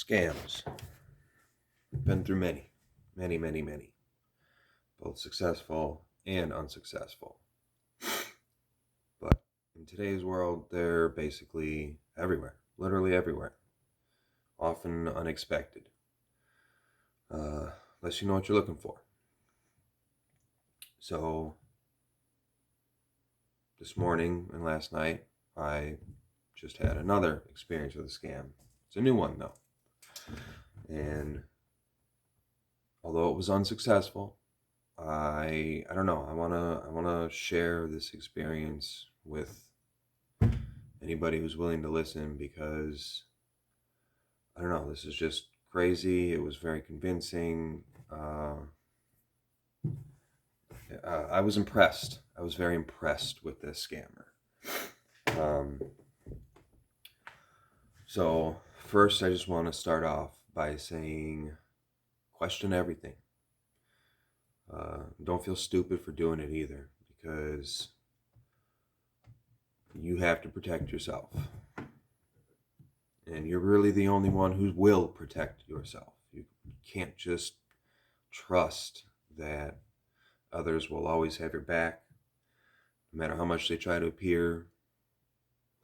Scams. Been through many, both successful and unsuccessful. But in today's world, they're basically everywhere, literally everywhere, often unexpected, unless you know what you're looking for. So this morning and last night, I just had another experience with a scam. It's a new one though. And although it was unsuccessful, I don't know. I wanna share this experience with anybody who's willing to listen, because I don't know. This is just crazy. It was very convincing. I was impressed. I was very impressed with this scammer. So first, I just want to start off by saying, question everything. Don't feel stupid for doing it either, because you have to protect yourself. And you're really the only one who will protect yourself. You can't just trust that others will always have your back, no matter how much they try to appear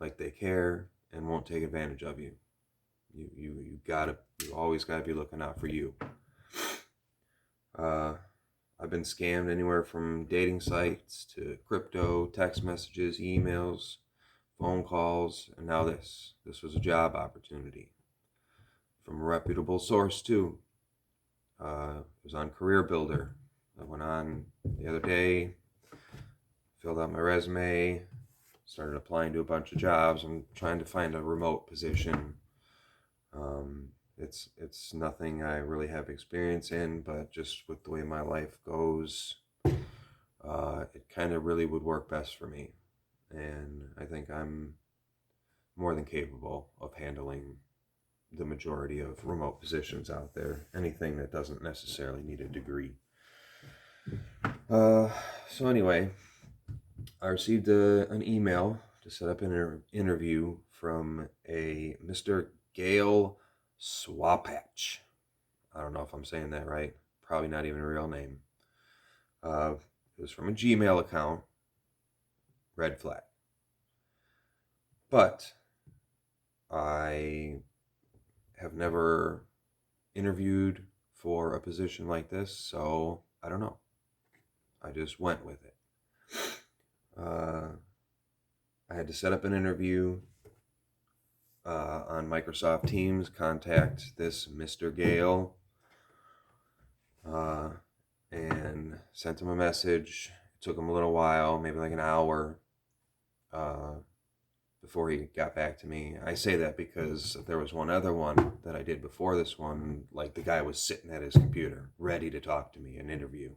like they care and won't take advantage of you. You always gotta be looking out for you. I've been scammed anywhere from dating sites to crypto, text messages, emails, phone calls, and now this. This was a job opportunity from a reputable source too. It was on Career Builder. I went on the other day, filled out my resume, started applying to a bunch of jobs. I'm trying to find a remote position. It's nothing I really have experience in, but just with the way my life goes, it kind of really would work best for me. And I think I'm more than capable of handling the majority of remote positions out there. Anything that doesn't necessarily need a degree. So anyway, I received an email to set up an interview from a Mr. Gail Swapatch. I don't know if I'm saying that right. Probably not even a real name. It was from a Gmail account. Red flag. But I have never interviewed for a position like this, so I don't know. I just went with it. I had to set up an interview on Microsoft Teams, contact this Mr. Gale, and sent him a message. It took him a little while, maybe like an hour, before he got back to me. I say that because there was one other one that I did before this one. Like, the guy was sitting at his computer, ready to talk to me, an interview.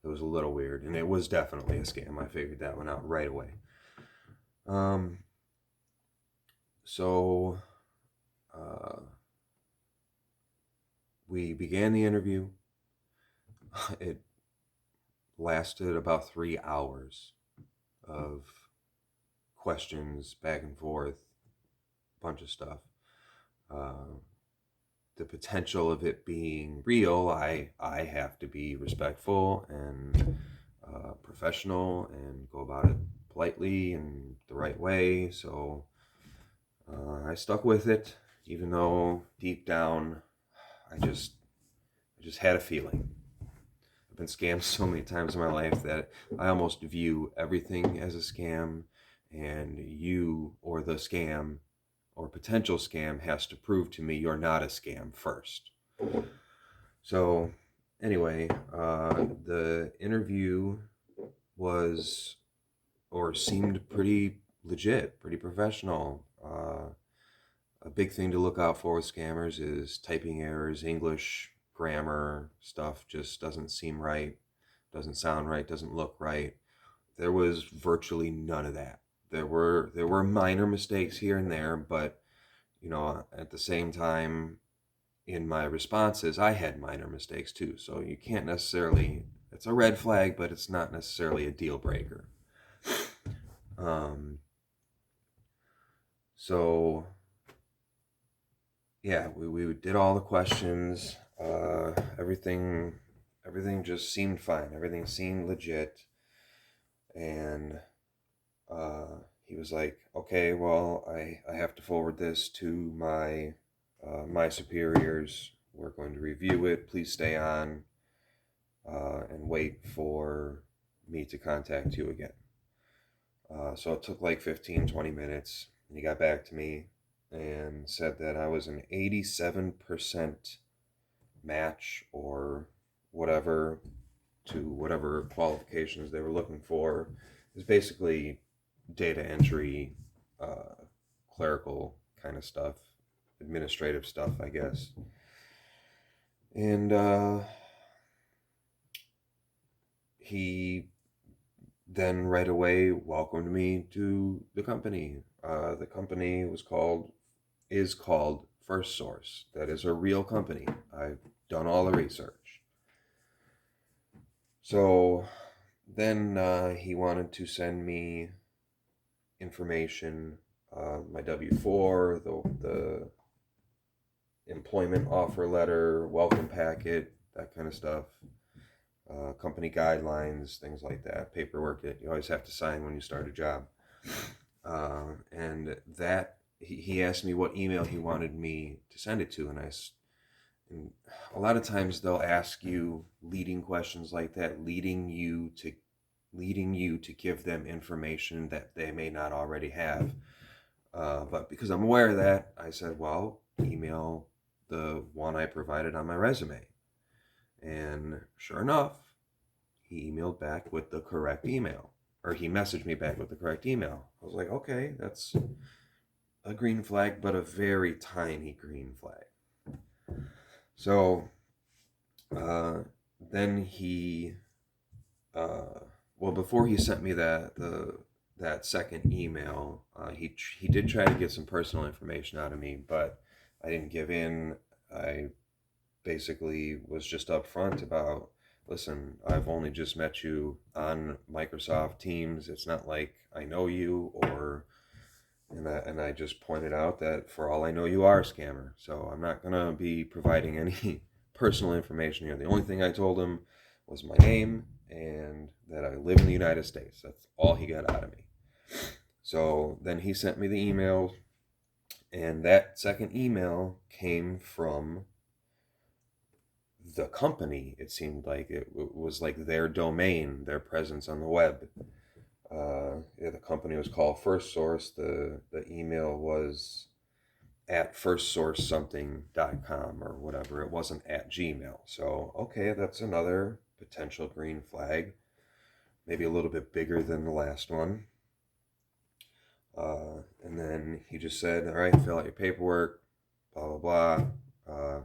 It was a little weird, and it was definitely a scam. I figured that one out right away. So we began the interview. It lasted about 3 hours of questions back and forth, a bunch of stuff. The potential of it being real, I have to be respectful and professional and go about it politely and the right way. So I stuck with it, even though deep down I just had a feeling. I've been scammed so many times in my life that I almost view everything as a scam, and you or the scam or potential scam has to prove to me you're not a scam first. So anyway, the interview was, or seemed, pretty legit, pretty professional. A big thing to look out for with scammers is typing errors. English grammar stuff just doesn't seem right, doesn't sound right, doesn't look right. There was virtually none of that. There were minor mistakes here and there, but at the same time, in my responses, I had minor mistakes too. So you can't necessarily, it's a red flag, but it's not necessarily a deal breaker. So yeah, we did all the questions. Everything just seemed fine. Everything seemed legit. And he was like, okay, well, I have to forward this to my superiors. We're going to review it. Please stay on and wait for me to contact you again. So it took like 15, 20 minutes. And he got back to me and said that I was an 87% match or whatever to whatever qualifications they were looking for. It's basically data entry, uh, clerical kind of stuff, administrative stuff, I guess. And he then right away welcomed me to the company. The company is called First Source. That is a real company. I've done all the research. So then he wanted to send me information, my W-4, the employment offer letter, welcome packet, that kind of stuff, company guidelines, things like that, paperwork that you always have to sign when you start a job. And that he asked me what email he wanted me to send it to, and and a lot of times they'll ask you leading questions like that, leading you to give them information that they may not already have. But because I'm aware of that, I said, well, email the one I provided on my resume. And sure enough, he emailed back with the correct email, or he messaged me back with the correct email. I was like, okay, that's a green flag, but a very tiny green flag. So uh, then well, before he sent me that second email, he did try to get some personal information out of me, but I didn't give in. I basically was just upfront about, listen, I've only just met you on Microsoft Teams. It's not like I know you, and I just pointed out that for all I know, you are a scammer. So I'm not gonna be providing any personal information here. The only thing I told him was my name and that I live in the United States. That's all he got out of me. So then he sent me the email, and that second email came from the company. It seemed like it was like their domain, their presence on the web. Yeah, the company was called First Source. The email was at firstsourcesomething.com or whatever. It wasn't at Gmail. So, okay, that's another potential green flag. Maybe a little bit bigger than the last one. And then he just said, all right, fill out your paperwork, blah, blah, blah.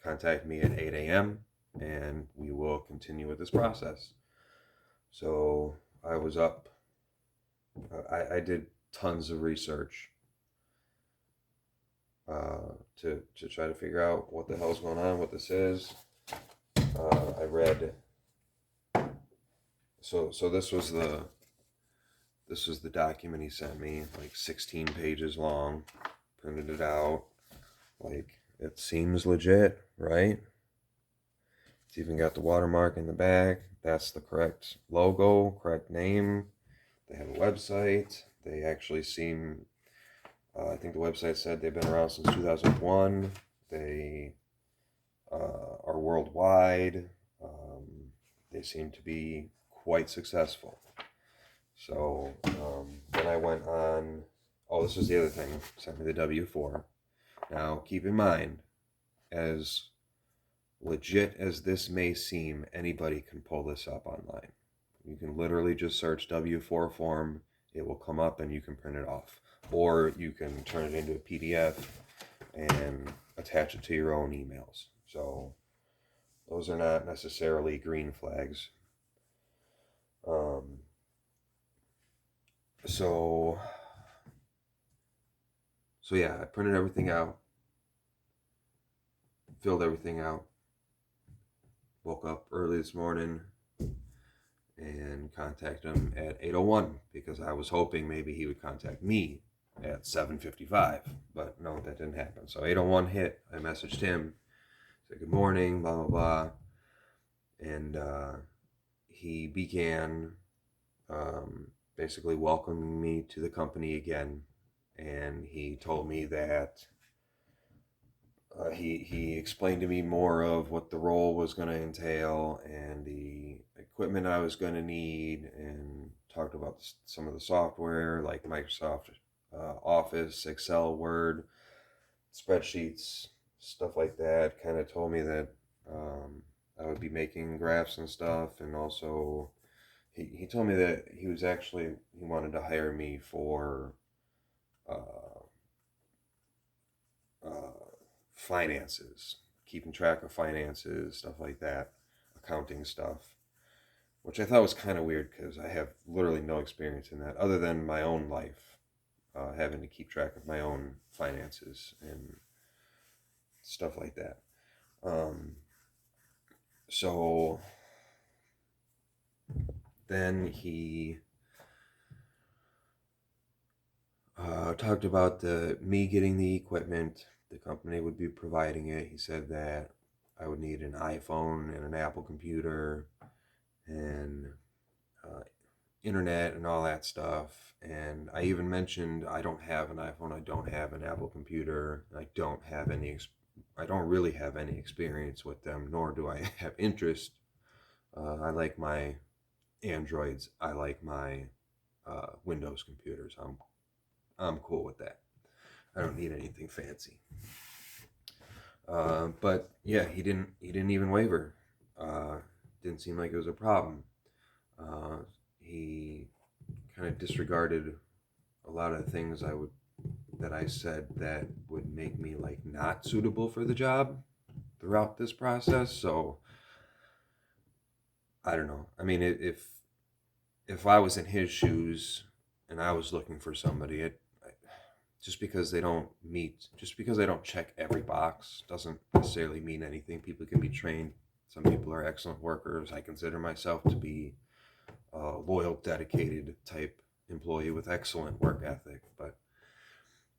Contact me at 8 a.m. and we will continue with this process. So I was up. I did tons of research to try to figure out what the hell's going on, what this is. I read. So this was the document he sent me, like 16 pages long. Printed it out. Like, it seems legit, right? It's even got the watermark in the back. That's the correct logo, correct name. They have a website. They actually seem, I think the website said they've been around since 2001. They are worldwide. They seem to be quite successful. So then I went on. Oh, this was the other thing. Sent me the W-4. Now, keep in mind, as legit as this may seem, anybody can pull this up online. You can literally just search W-4 form. It will come up and you can print it off. Or you can turn it into a PDF and attach it to your own emails. So those are not necessarily green flags. So yeah, I printed everything out, filled everything out, woke up early this morning and contacted him at 8:01 because I was hoping maybe he would contact me at 7:55, but no, that didn't happen. So 8:01 hit. I messaged him, said good morning, blah blah blah, and he began basically welcoming me to the company again, and he told me that he explained to me more of what the role was going to entail and the equipment I was going to need, and talked about some of the software like Microsoft Office, Excel, Word, spreadsheets, stuff like that. Kind of told me that I would be making graphs and stuff, and also he told me that he wanted to hire me for uh, uh, finances, keeping track of finances, stuff like that, accounting stuff, which I thought was kind of weird because I have literally no experience in that other than my own life, having to keep track of my own finances and stuff like that. Um, so then he talked about me getting the equipment. The company would be providing it. He said that I would need an iPhone and an Apple computer and uh, internet and all that stuff. And I even mentioned I don't have an iPhone, I don't have an Apple computer, I don't really have any experience with them, nor do I have interest. I like my Androids. I like my Windows computers. I'm cool with that. I don't need anything fancy. But yeah, he didn't even waver. Uh, didn't seem like it was a problem. He kind of disregarded a lot of the things that I said that would make me like not suitable for the job throughout this process. So I don't know. I mean, if I was in his shoes and I was looking for somebody, just because they don't check every box doesn't necessarily mean anything. People can be trained. Some people are excellent workers. I consider myself to be a loyal, dedicated type employee with excellent work ethic. But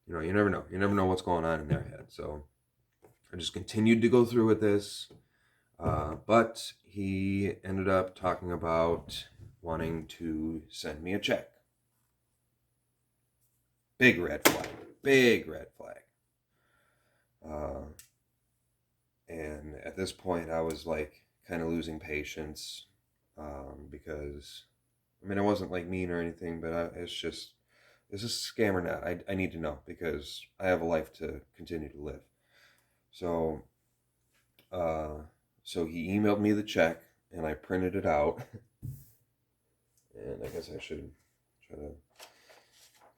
you never know. You never know what's going on in their head. So I just continued to go through with this. But he ended up talking about wanting to send me a check. Big red flag. Big red flag. Uh, and at this point, I was like kind of losing patience, because, I mean, I wasn't like mean or anything, but it's just, is this a scam or not? I need to know because I have a life to continue to live. So, uh, so he emailed me the check and I printed it out. And I guess I should try to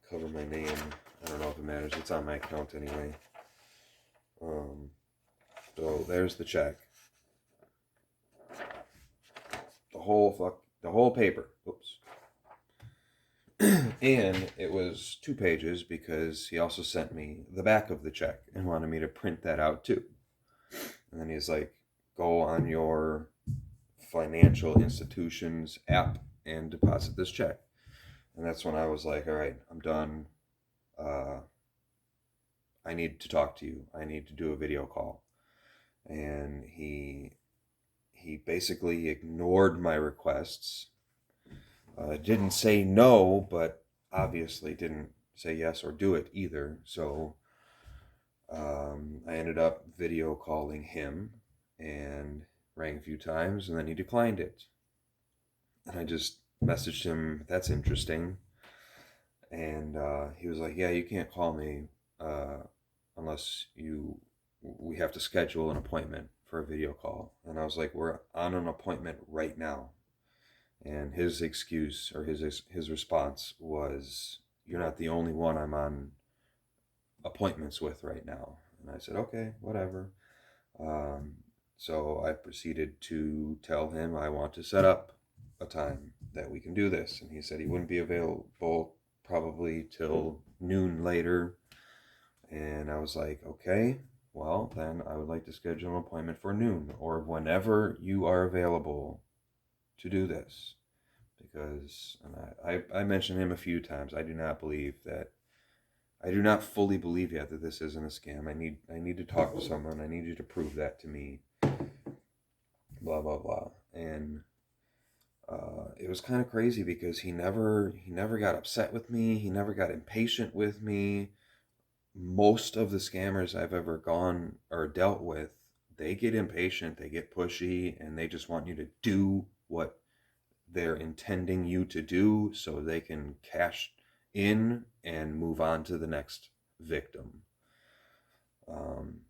cover my name. I don't know if it matters. It's on my account anyway. So there's the check. The whole paper. Oops. And it was 2 pages because he also sent me the back of the check and wanted me to print that out too. And then he's like, go on your financial institution's app and deposit this check. And that's when I was like, all right, I'm done. I need to talk to you. I need to do a video call. And he basically ignored my requests. Didn't say no, but obviously didn't say yes or do it either. So I ended up video calling him and rang a few times, and then he declined it. And I just messaged him, that's interesting. And he was like, yeah, you can't call me unless we have to schedule an appointment for a video call. And I was like, we're on an appointment right now. And his excuse or his response was, you're not the only one I'm on appointments with right now. And I said, okay, whatever. So I proceeded to tell him I want to set up a time that we can do this. And he said he wouldn't be available probably till noon later. And I was like, okay, well, then I would like to schedule an appointment for noon or whenever you are available to do this. Because, and I mentioned him a few times, I do not believe that I do not fully believe yet that this isn't a scam. I need to talk to someone. I need you to prove that to me. Blah blah blah. And it was kind of crazy because he never got upset with me. He never got impatient with me. Most of the scammers I've ever gone or dealt with, they get impatient, they get pushy, and they just want you to do what they're intending you to do so they can cash in and move on to the next victim. Um,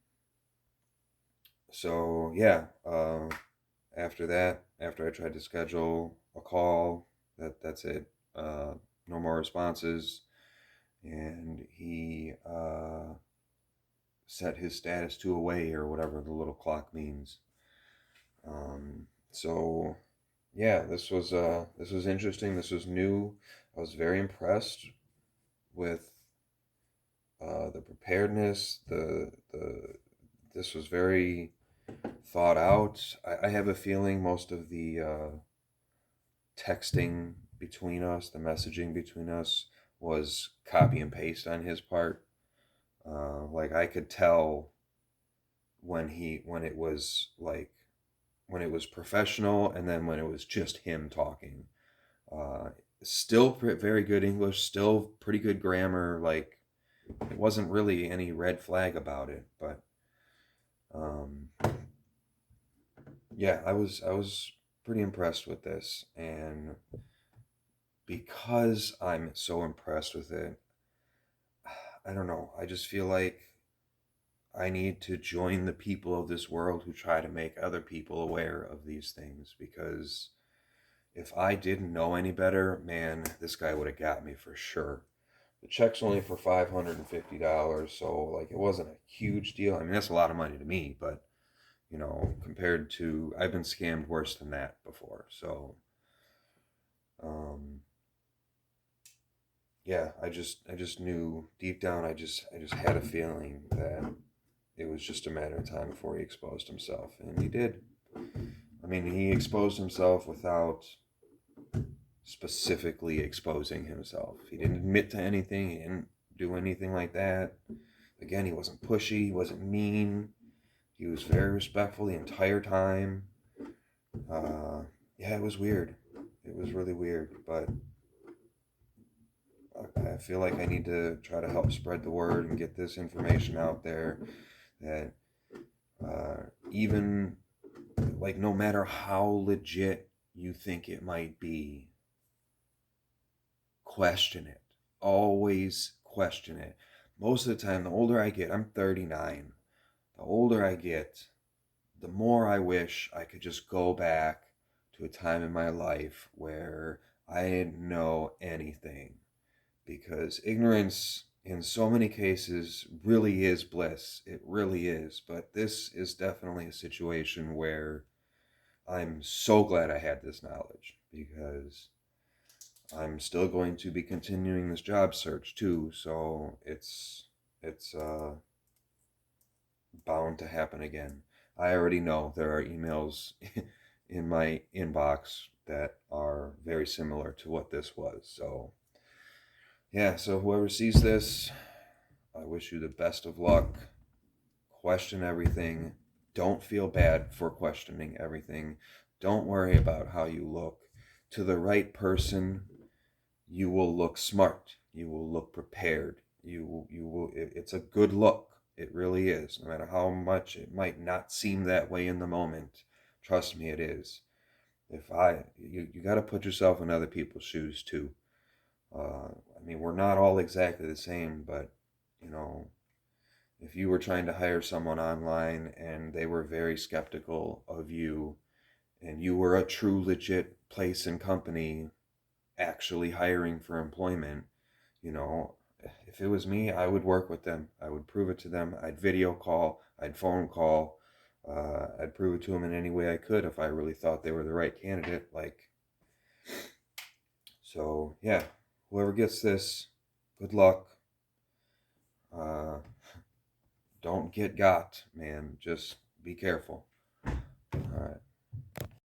so yeah, after that, after I tried to schedule a call, that's it. No more responses, and he set his status to away or whatever the little clock means. So yeah, this was interesting. This was new. I was very impressed with the preparedness. The This was very thought out. I have a feeling most of the texting between us, the messaging between us, was copy and paste on his part. Like I could tell when it was like when it was professional and then when it was just him talking. Uh, Still very good English, still pretty good grammar. Like it wasn't really any red flag about it, but um, yeah, I was pretty impressed with this, and because I'm so impressed with it, I don't know. I just feel like I need to join the people of this world who try to make other people aware of these things because if I didn't know any better, man, this guy would have got me for sure. The check's only for $550, so like it wasn't a huge deal. I mean, that's a lot of money to me, but compared to I've been scammed worse than that before. So, um, yeah, I just knew deep down. I just had a feeling that it was just a matter of time before he exposed himself, and he did. I mean, he exposed himself without specifically exposing himself. He didn't admit to anything. He didn't do anything like that. Again, he wasn't pushy. He wasn't mean. He was very respectful the entire time. Uh, yeah, it was weird. It was really weird, but I feel like I need to try to help spread the word and get this information out there that even like no matter how legit you think it might be, question it. Always question it. Most of the time, the older I get, I'm 39, the older I get, the more I wish I could just go back to a time in my life where I didn't know anything. Because ignorance, in so many cases, really is bliss. It really is. But this is definitely a situation where I'm so glad I had this knowledge because I'm still going to be continuing this job search too, so it's bound to happen again. I already know there are emails in my inbox that are very similar to what this was. So, yeah, so whoever sees this, I wish you the best of luck. Question everything. Don't feel bad for questioning everything. Don't worry about how you look. To the right person, you will look smart. You will look prepared. You will. It's a good look. It really is. No matter how much it might not seem that way in the moment, trust me, it is. If I you got to put yourself in other people's shoes too. I mean, we're not all exactly the same, but you know, if you were trying to hire someone online and they were very skeptical of you, and you were a true legit place and company actually hiring for employment, you know, if it was me, I would work with them. I would prove it to them. I'd video call, I'd phone call, I'd prove it to them in any way I could if I really thought they were the right candidate. Like, so yeah, whoever gets this, good luck. Uh, don't get got, man. Just be careful. All right.